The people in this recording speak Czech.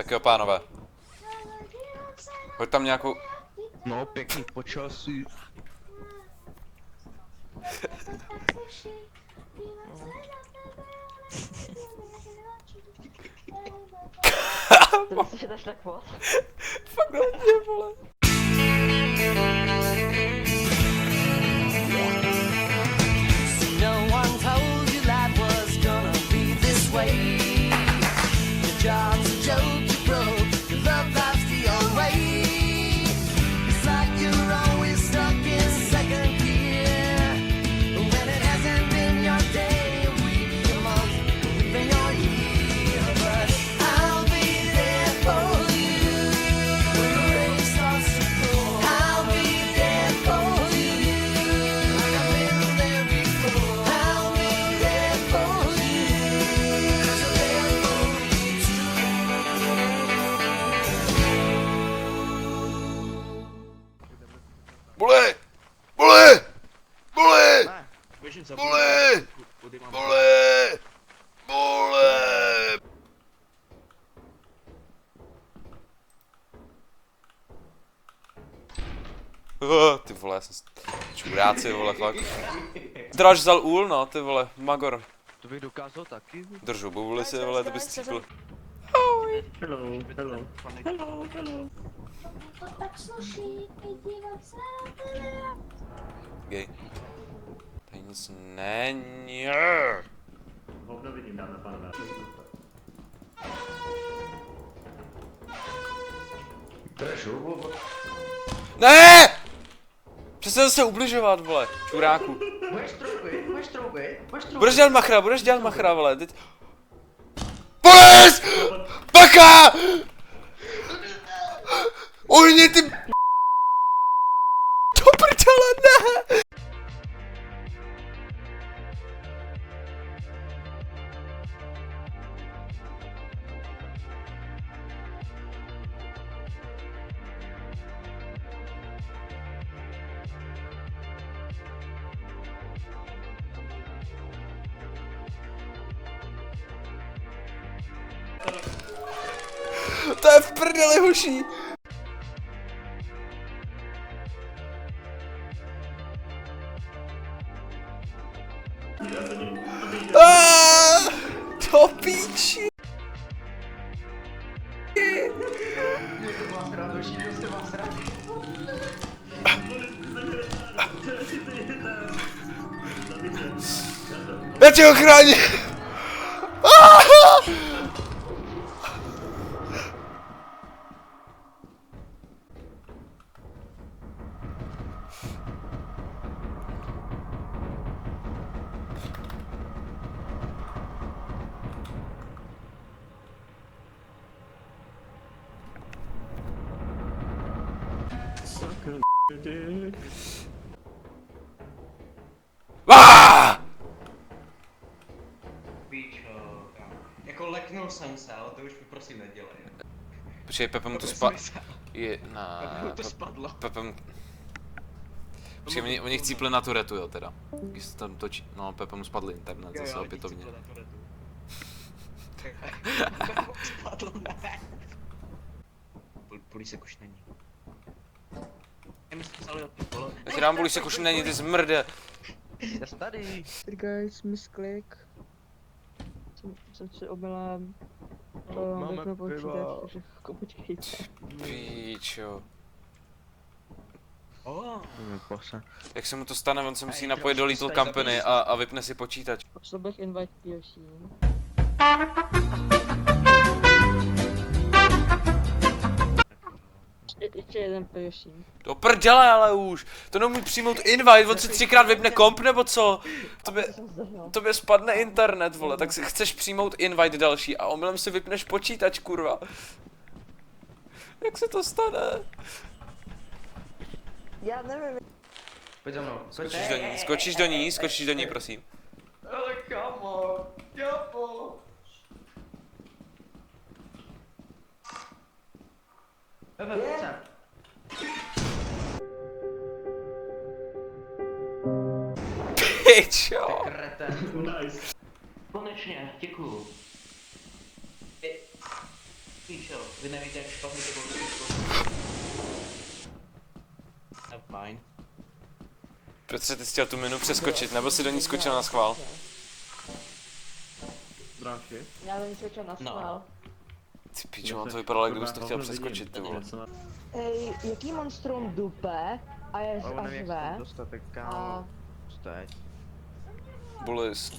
Tak jo, pánové. Hoď tam nějakou... No, pěkný počasí. To myslíš, že dáš tak moc? Fakt hodně, vole. No one told you life was gonna be this way. Your job's a joke, you broke. Your love life's the old way. It's like you're always stuck in second gear. When it hasn't been your day, a week, a month, even your year. But I'll be there for you when the rain starts to pour. I'll be there for you like I've been there before. I'll be there for you 'cause you're there for me Bole! Bole! Bole! Ne, běžím za Bole! Bole! Bole! Ty vole, já jsem čuráci, vole, fakt. Draž vzal úl, no, ty vole, Magor. To bych dokázal taky. Držu bubuli si, vole, to bys cípil. Hello, hello. Hello, hello. Tak sluší, dívat se na tebe. Gej. Tady nic není. Hovno vidím, dáme pánové. Ne! Přesně se ubližovat, vole, čuráku. Budeš dělat machra, vole, teď... Polis! Baka! Ujni ty... To prdele, ne! To je v prdeli, hoší. Do píči. Já tě ochráním. Píčo, jako leknul jsem se, ale to už mi prosím nedělej. Počkej, Pepe mu to je na... To spadlo. Pepe mu... Počkej, oni chcípli na turetu, jo, teda. Když se tam točí... No, Pepe mu spadl internet zase opětovně. Spadlo, ne. Políse už není. My jsme vzali od těch vole. Já ti dám bulí se kuši není, ty zmrde. Já jsem tady. Hey guys, misklik. Jsem si omylem. Máme Vypnul počítač, piva. takže počkejte. Píčo. Pose. Jak se mu to stane, on se musí napojit do Little Company a vypne si počítač. Poslal bych invite POC. Ještě jeden POC. Do prdele ale už. To nemůžu přijmout invite, on si 3krát vypne komp nebo co? Tobě spadne internet, vole, tak si chceš přijmout invite další a omylem si vypneš počítač, kurva. Jak se to stane? Já nevím. Pojď za mnou. Skočíš do ní, prosím. Ale kamo, kamo. Pepe, pojď sem. Pičo. Kreten. Konečně, děkuju. Píčo. Vy nevíte, jak špatný to bylo. Fajn. Protože ty jsi chtěl tu minu přeskočit, nebo si do ní skočil na schvál? Bráši? Já jsem skočil na schvál. Ty pičo, mám to vypadalo, jak kdybys to chtěl přeskočit, ty vole. Ej, jaký monstrum dupe a je Ale a nevím, jak řve? se dostat, tak kámo. A Steď. Bulis.